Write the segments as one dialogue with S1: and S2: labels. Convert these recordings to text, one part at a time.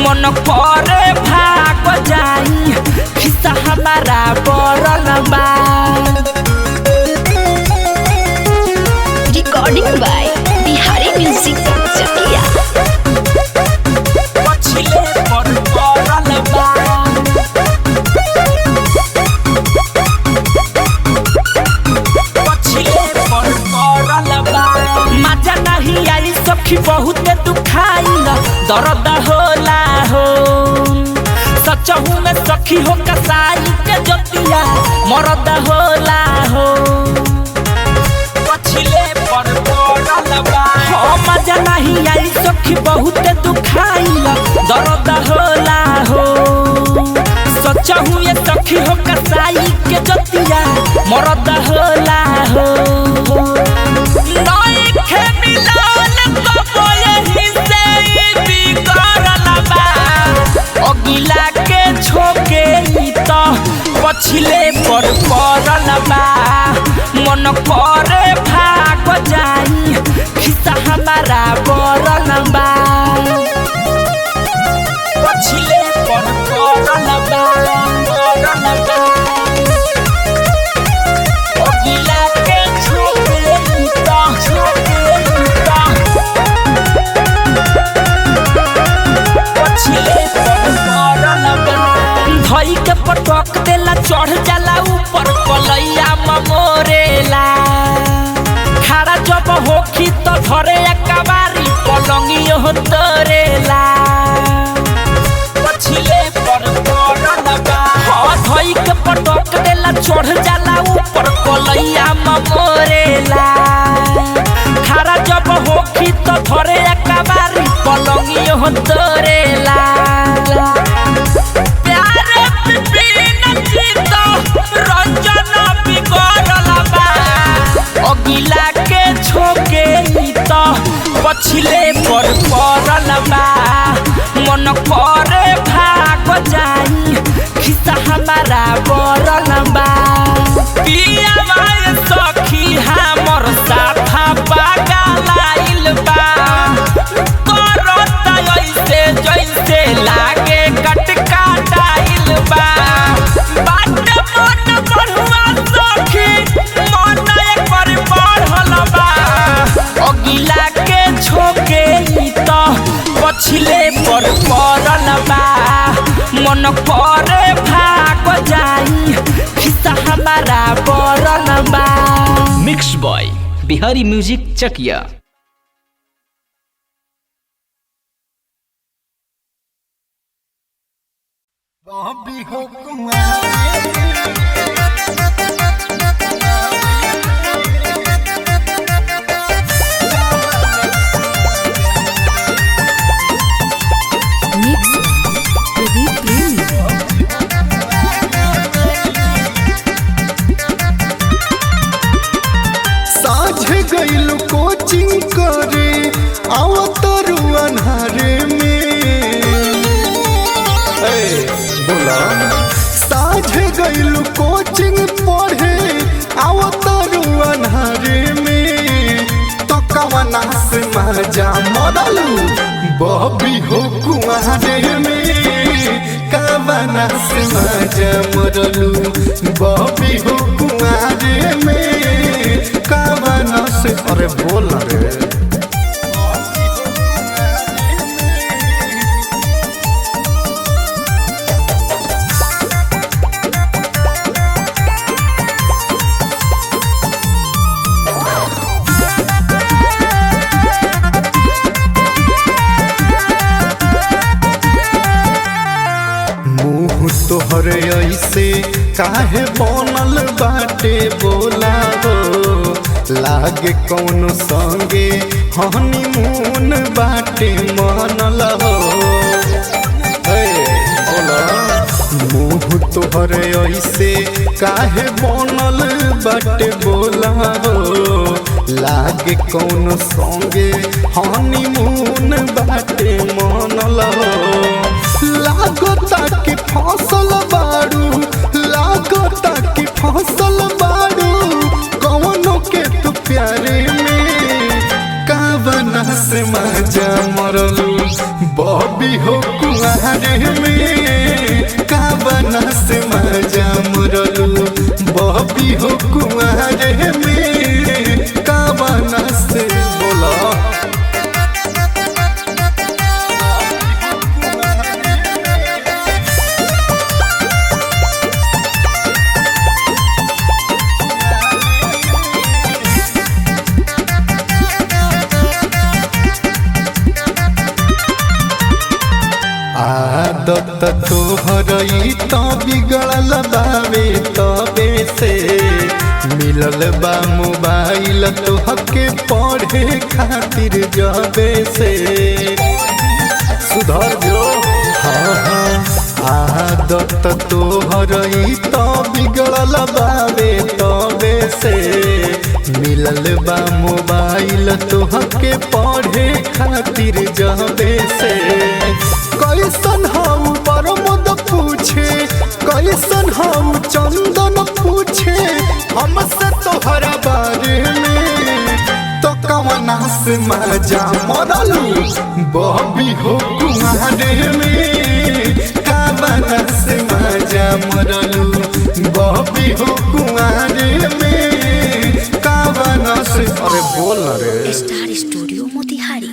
S1: मन करे भाग जाई खिस्सा हमारा बरल बा।
S2: रिकॉर्डिंग बाय बिहारी म्यूजिक चकिया।
S1: पछिले पर बरल बा। पछिले पर बरल बा। मजा नहीं आई सखी बहुत दुखाइल दर्द होला हो। सचहू में सखी हो कसाई के जोतिया मरद होला हो। पछिले पर बरल बा। मजा नहीं आई सखी बहुत दुखाइल दर्द होला हो। सचहू ये सखी हो कसाई के जोतिया मरद होला हो। नइखे मिलल कबो यही से बिगड़ल बा। अगिला के छोके त पछिले पर पड़ल बा। मन करे भाग जाई खिस्सा हमारा बरल बा। पछिले पर पड़ल बा। बरल बा। अगिला के छोके धई के पटक देला चढ़ जाला ऊपर कलैया मोरेला। खड़ा जब होखी तो धरे कबारी पलंगियो तोरेला। पछिले पर पड़ल बा। धई के पटक देला चढ़ जाला ऊपर कलैया मोरेला। खड़ा जब होखी तो धरे कबारी पलंगियो तोरेला। अगिला के छोके त पछिले पर पड़ल बा। मन करे भाग जाई खिस्सा हमारा बरल बा। पिया माय सखी हमर साथा पागलाइल बा। करत ऐसे जैसे लागे कटका डाइल बा। बाट मन बढ़ुआ सखी मन पर बढ़ल बा। अगिला के छोके त पछिले पर पड़ल बा। मन करे भाग जाई खिस्सा हमारा बरल बा।
S3: मिक्स बॉय बिहारी म्यूजिक चकिया।
S4: गइल कोचिंग करे आवतरु अन्हारे में। बोला साझे गइल कोचिंग पढ़े आवतरु अन्हारे में। तो कवना से मजा मरलू बबी हो कुआरे में। कवना से मजा मरलू बबी हो कुआरे में। कवना से अरे बोल रे। तोहरे ऐसे काहे बनल बाटे बोला हो। लागे कौन संगे हनीमून बाटे मनल हो। बोला मुँह तोहरे ऐसे काहे बनल बाटे बोला हो। लागे कौन संगे हनीमून बाटे मनल हो। लागता कि फसल बाड़ू लागता कि फसल बाड़ू कौनो के तू प्यारे में। कावना से मजा मरलू बबी हो कुआरे में का बनस मजा मुरलू बॉबी हो कुआरे में का बनस बोला आदत तोहर तो बिगड़ल बावे तबे से मिलल बा मोबाइल तोहके पढ़े खातिर जबे से सुधर जो हाँ आदत तोहर तो बिगड़ल बावे तबे से मिलल बा मोबाइल तोहके पढ़े खातिर जबे से कैसन हम परमद पूछे कैसन हम चंदन पूछे हमसे तोहरा बारे में तो कवना से मजा मरलू बॉबी हो कुआरे में कवना से मजा मरलू बॉबी हो कुआरे में कवना से अरे बोल ना रे
S2: star studio Motihari.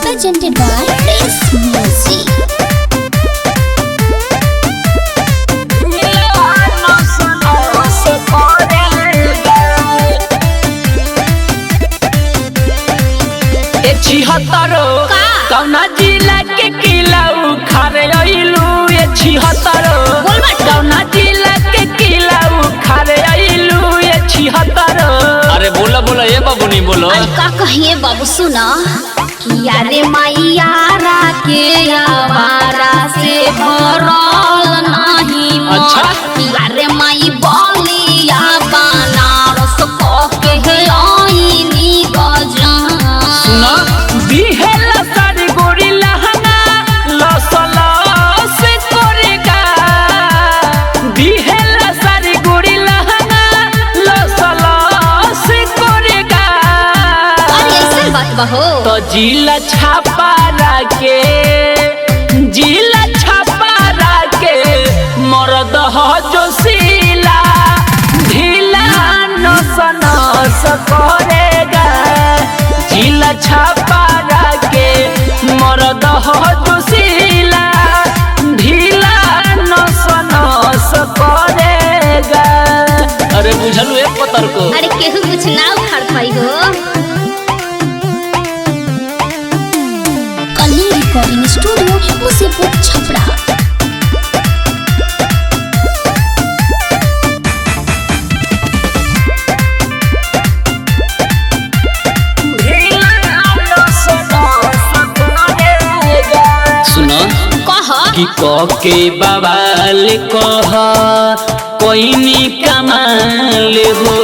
S2: Presented by Prince Music.
S1: कौना जिला के किला उखाड़े अइलू ये 76 कौना जिला के किला उखाड़े अइलू ये 76
S3: अरे बोला बोला ये बाबू नहीं बोलो।
S2: अरे का कहिए बाबू सुना किया रे मैयारा के आवारा से भरल नहीं मन।
S3: अच्छा।
S2: किया रे माई बलिया बनारस कह के आईनी गजन।
S3: सुना
S1: बिहेला सारी गोरी लहंगा लसला से करेगा। बिहेला सारी गोरी लहंगा लसला से करेगा।
S2: अरे ऐसे बात बहो
S1: तो जिला छापा के जिला छापा के मरद हो जो सीला ढीला नस नस करेगा। जिला छापा के मरद हो जो सीला ढीला नस नस करेगा।
S3: अरे बुझलू एक पतर को।
S2: अरे केहू कुछ ना उखाड़ पाई हो। Kalinga recording studio Musipur Chhapra.
S3: सुनो
S2: कह
S3: कि के बवाल कह कोई नी कमाल हो।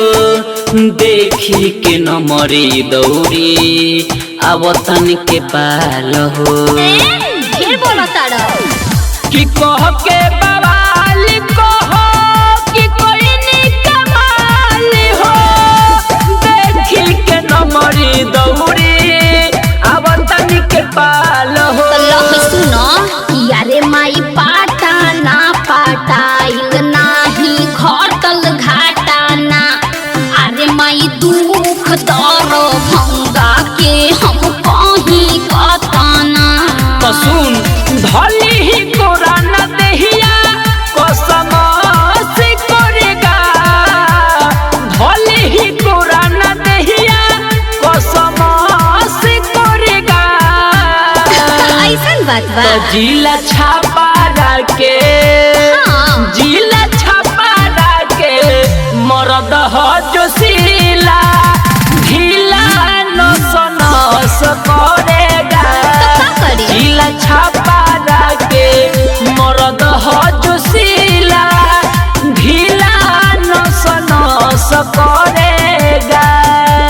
S3: देखी के न मरी दौड़ी आवतन के पाल हो।
S2: फिर बोलो तारा
S1: कि कह के बवाल कह कि कोई नी कमाल हो। देखी के न मरी दौड़ी आवतन के पाल हो।
S2: लख सुनो यारे माई पाटा ना पाटाइल नाही घटल घाटा ना। अरे माई दुख दर भंगा के हम कहीं कताना।
S1: तो सुन धली ही कोरा न देहिया कसम से करेगा। धली ही कोरा न देहिया कसम से करेगा।
S2: ऐसन बात बा
S1: तो जिला छापा के
S2: हाँ।
S1: जिला छापा के मरद हो जो सीला ढीला नस नस करेगा।
S2: तो का करी
S1: जिला छापा के मरद हो जो सीला ढीला नस नस करेगा।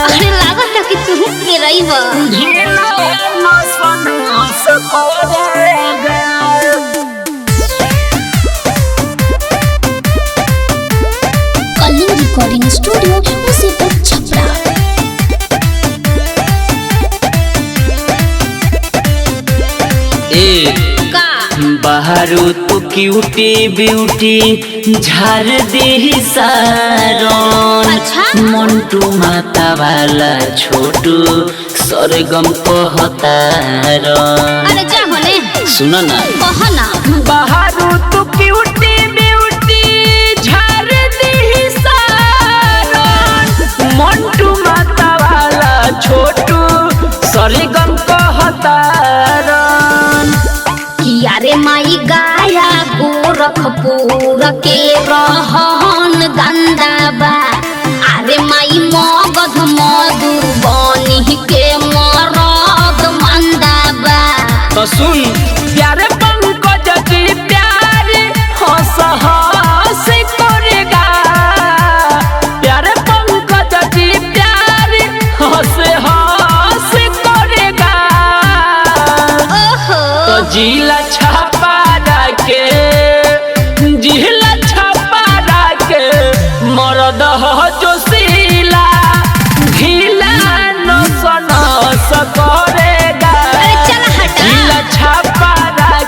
S2: अरे लागत है कि तू के रही हो।
S1: ढीला नस नस करेगा।
S2: Kaling recording studio Musipur Chhapra.
S3: ए
S2: का
S3: बाहरो तो क्यूटी ब्यूटी झार दे सारन।
S2: अच्छा।
S3: मंटू माता वाला छोटू सरगम कहतारन।
S2: अरे जा होने
S3: सुन ना
S2: कह ना
S1: बाहरो तो क्यूटी ब्यूटी झार दी सारन। मंटू माता वाला छोटू सरगम कहतारन।
S2: किया रे माई गाया गोरखपुर के रहन गंदा बा। अरे माई मगध मधुबनी के मरद मंदा बा।
S1: तो सुन प्यारे पंकज जी प्यारे हंस हंस करेगा। प्यारे पंकज जी प्यारे हंस हंस करेगा।
S2: ओहो
S1: तो जिला छापा के जिला छापा के मरद हो जो सीला ढीला नस नस करेगा।
S2: अरे चल हटा
S1: जिला छापा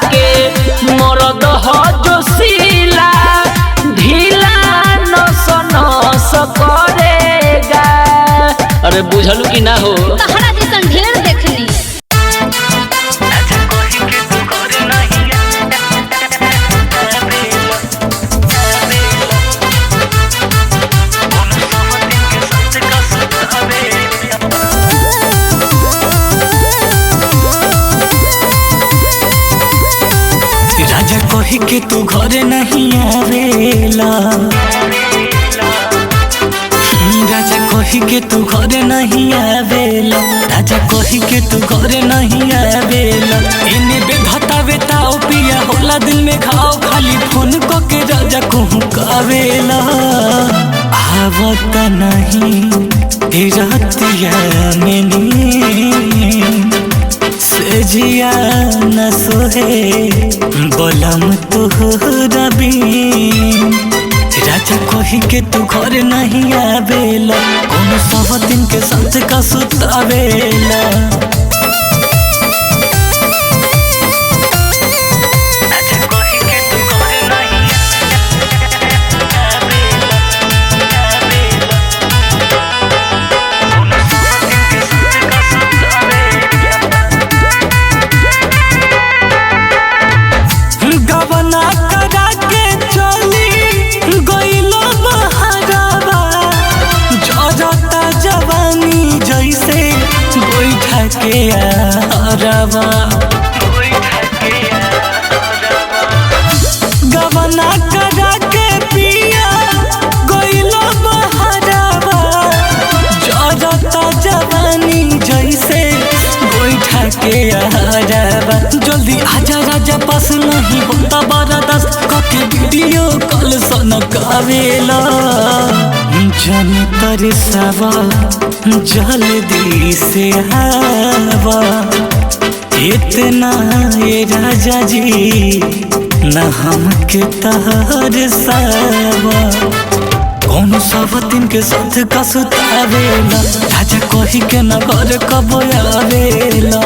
S1: के मरद हो जो सीला ढीला नस नस करेगा।
S3: अरे बुझलू कि ना हो।
S2: तहरा जैसन ढेर देखनी।
S1: राजा कही के तू घरे नहीं आवेला। राजा कही के तू घरे नहीं आवेला, राजा कही के तू घरे नहीं आवेला। इने बेधता बेताओ पिया होला दिल में घाव, खाली फोन को के राजा कहूँ कावेला। आवत नहीं ए रतिया में नींद, सजिया न सोहे बोलम तोहरा बिन। राजा कही के तू घर नहीं आवेला, कोनो सब दिन के साथ का सुतावेला। गवना करा के चली गइलो बहरावा, जरता जवानी जैसे बैठा के आरावा। गवना करा के पिया गइलो बहरावा, जरता जवानी जैसे बैठा के आरावा। जल्दी आजा राजा पास नहीं होता बर्दाश्त, कके वीडियो कॉल सनकावेला। जाने तरसावा जल्दी से आवा, इतना ये राजा जी न हमके तरसावा। कौन सब दिन के साथ का सुतावेला, राजा कही के न घर कब आवेला।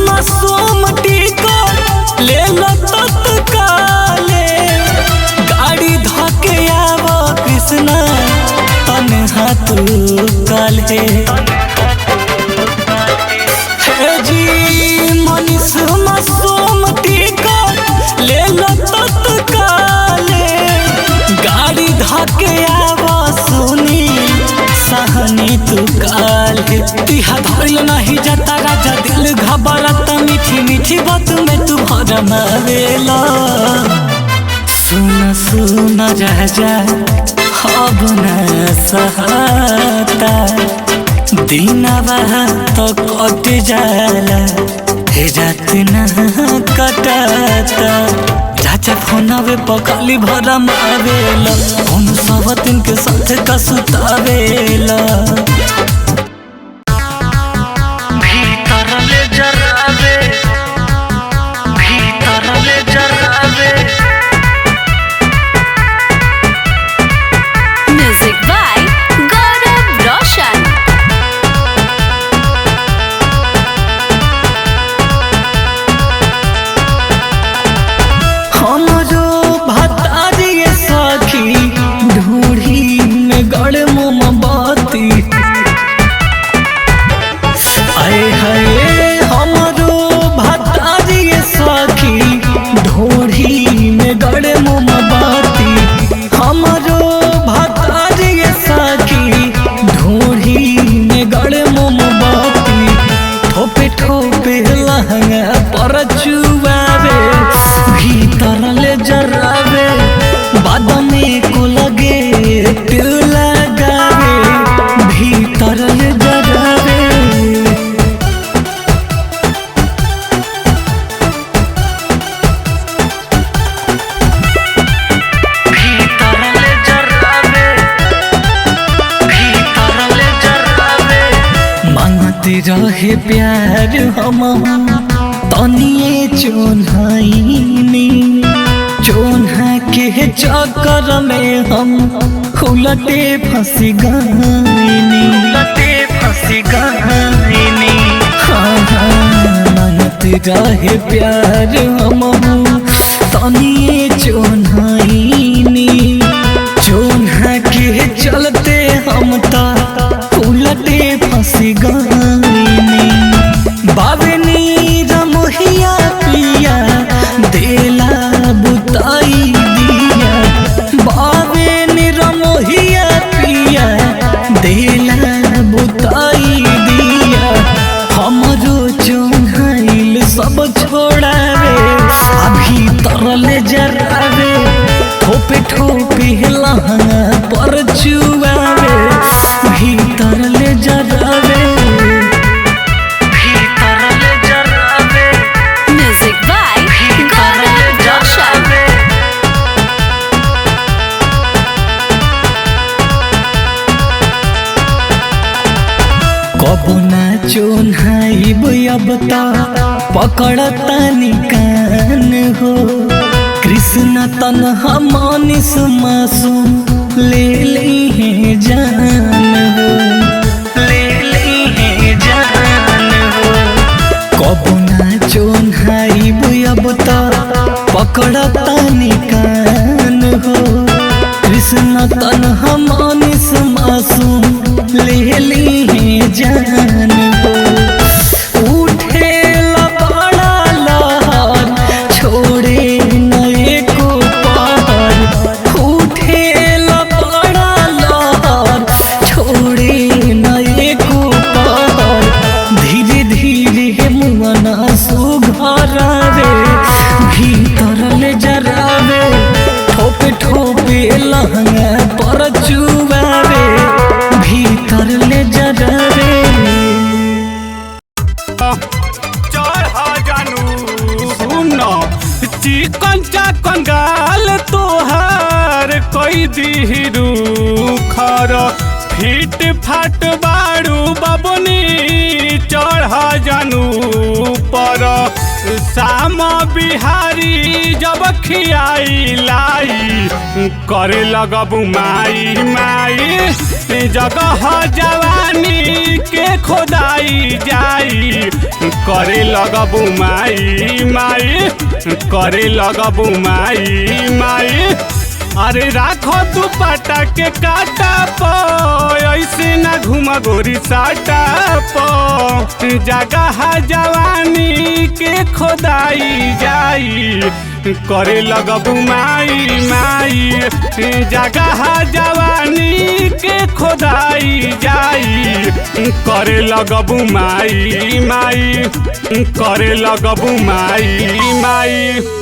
S1: मासूम टीको ले लो तत्काले, गाड़ी धके आवो कृष्णा तन्हा तू काले। हे जी मनीष मासूम टीको ले लो तत्काले, गाड़ी धके आवो सुनी सहनी तू काले। तिहा धइल नहीं जाता राजा दिल घबराता, मीठी मीठी बात में तू भरमावेला। सुन सुन राजा अब न सहाता, दिनवा तो कट जाला रात न कटाता। राजा फोनवे पकाली भरमावेला, कौन सब दिन के साथ का सुतावेला।
S2: Music by Gaurav Roshan.
S1: हमारो भतारी सखी ढूढ़ी में गड़ मोमबत्ती, आए हाय हमारो भतारी सखी ढूढ़ी में गड़ मोमबत्ती। हमारो भतारी सखी ढूढ़ी में गड़ मोमबत्ती, ठोपे ठोपे लहंगा पर चुआवे, भीतर ले जरावे, बाद में को लगे तिल लगावे, भीतर ले जरावे। भीतर ले जरावे, भीतर ले जरावे। मांगते रहे प्यार हम तनिए चोन्हाईनी, चोन्हा के चक्कर में हम उलटे फंसी गईनी, उलटे फंसी गईनी। हाँ हाँ मांगते रहे प्यार हम तनिए चोन्हाईनी, चोन्हा के चलते हम ता उलटे फंसी गईनी। बाबनी रमोहिया पिया देला बुताई दी, पर चुआवे भीतर ले जरावे
S2: म्यूजिक बाय गौरव रोशन।
S1: कबो ना चोन्हाइब अब ता पकड़ता निकान हो कृष्ण तन्हा मानिस मासूम ले ली है जान हो ले ली है जान हो कबो ना चोन्हाइब अब ता पकड़ता निकान हो कृष्ण तन्हा मानिस मासूम ले ली है जान हो उठे बड़ा लहर छोड़े नए को पहाड़ उठे बड़ा लहर छोड़े नए को पहाड़ धीरे धीरे मुआना सुघरावे भीतर ले जरावे ठोपे ठोपे लहंगा पर चुआवे भीतर ले जरावे
S5: चिकन चाकन गाल तोहार कोई दिहरू खर फिट फाट बाड़ू बबनी चढ़ जानू पर शाम बिहारी जब खियाई लाई करे लगबू माई माई जगह जवानी के खोदाई जाई करे लगबू माई माई करे लगबू माई माई अरे राखो दुपट्टा के काटा प ऐसे ना घुमा गोरी साटा प जगह जवानी के खोदाई जाई करे लगबू माई माई जगह जवानी के खोदाई जाई करे लगबू माई माई करे लगबू माई माई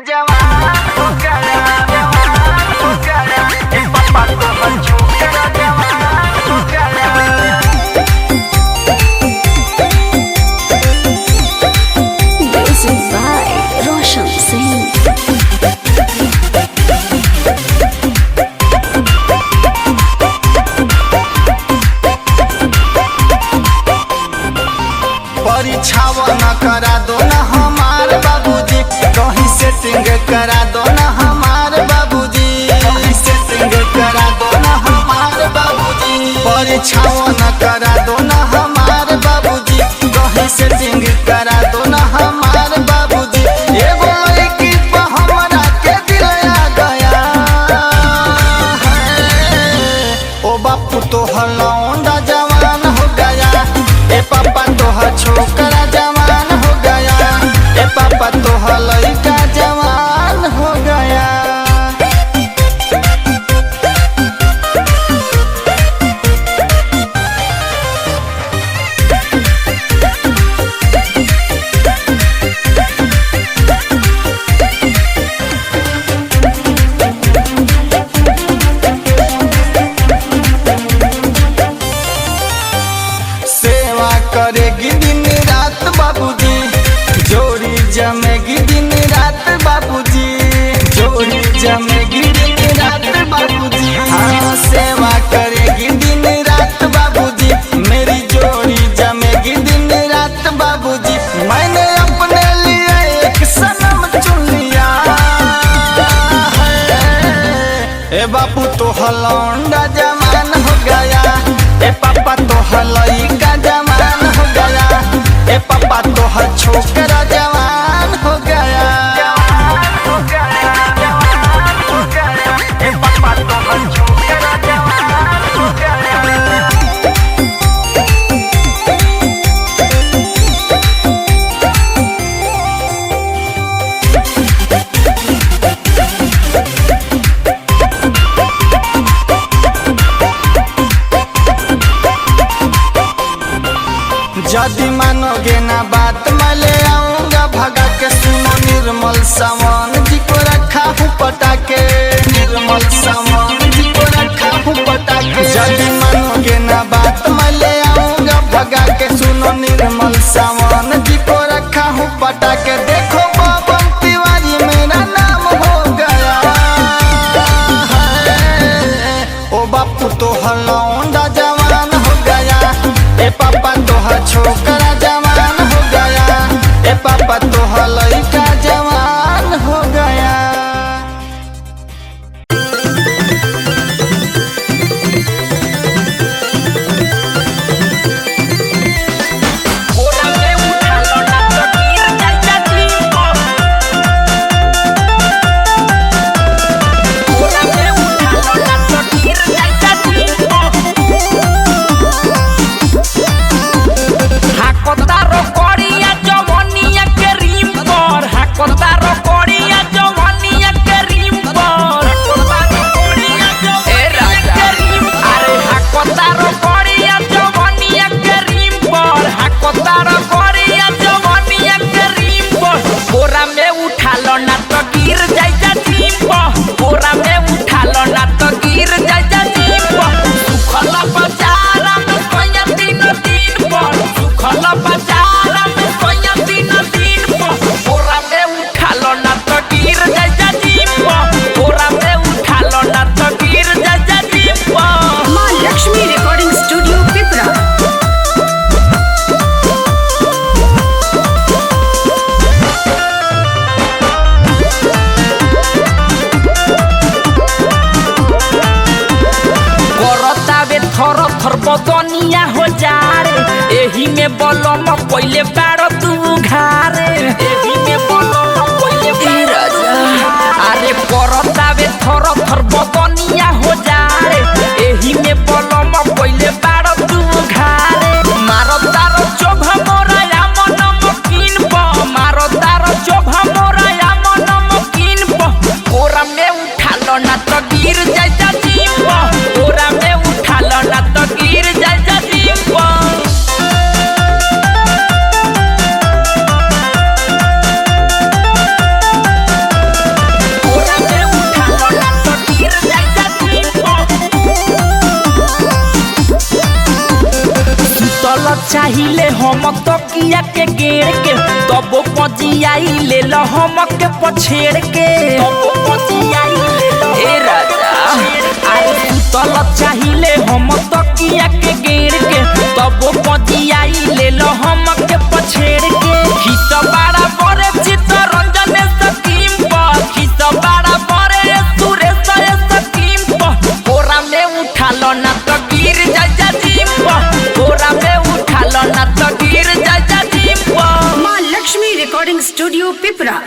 S2: Music by Roshan Singh.
S4: परीक्षाव न करा दो न हमार बाबूजी, कहीं सेटिंग करा दो न हमार बाबूजी, कहीं सेटिंग करा दो न हमार बाबूजी। परीक्षाव न करा दो न हमार बाबूजी, कहीं सेटिंग करा दो न हमार बाबूजी। एगो लड़की पे हमरा के दिल आ गया है। ओ बापू तो हलौंडा जवान हो गया, ए पापा तो छोकरा जवान हो गया, ए पापा तो लड़का जवान हो गया। सेवा करेगी दिन रात बाबूजी, जोड़ी जमेगी दिन रात बाबूजी, जोड़ी जमेगी दिन रात बाबूजी। हाँ सेवा करेगी दिन रात बाबूजी, मेरी जोड़ी जमेगी दिन रात बाबूजी। मैंने अपने लिए एक सनम चुन लिया है। ए बापू तो हलौंडा जवान हो गया, ए पापा तो लड़का जवान हो गया, ए पापा तो छोकरा जवान हो गया। ए पापा तो छोकरा जवान हो गया। यदि मानोगे ना बात मैं ले आऊंगा भगा के। सुनो निर्मल सामान जी को रखा हूँ पटा के, निर्मल सामान जी को रखा हूँ पटा के। यदि मानोगे ना बात मैं ले आऊंगा भगा के। सुनो निर्मल सामान जी को रखा हूँ पटा के। देखो बाबन तिवारी मेरा नाम हो गया है। ओ बापू तो हलौंडा जवान हो गया, ए पापा तो छोकरा जवान हो गया, ए पापा तो लड़का जवान हो गया।
S1: बदनिया हो जा रे, एही में बलम पहिले बारो तू घारे, एही में बलम पहिले बारो अरे करतावे थर थर बदनिया हो जा रे, एही में बलम पहिले बारो तू घारे। मारो तारो चोभा मोरा या मन मकीन प, मारो तारो चोभा मोरा या मन मकीन प, कोरा में उठा लो ना तो गिर जाए जा जीव प, कोरा में उठा लो ना तो गिर जाए जा जीव प। सुतल चाहिले हम तकिया के गेड़ के तब पजियाई ले लो हम के पछेड़ के ए राजा अरे सुतल चाहिले हम तकिया के गेड़ के तब पजियाई ले लो हम के पछेड़ के खिस बड़ा बड़े चित्तरंजन स्कीम पर खिस बड़ा बड़े सुरेश स्कीम पर कोरा में उठा लो ना तो गिर जा जिम पर कोरा में उठा लो ना तो गिर जा जिम पर।
S6: माँ लक्ष्मी रिकॉर्डिंग स्टूडियो पिपरा।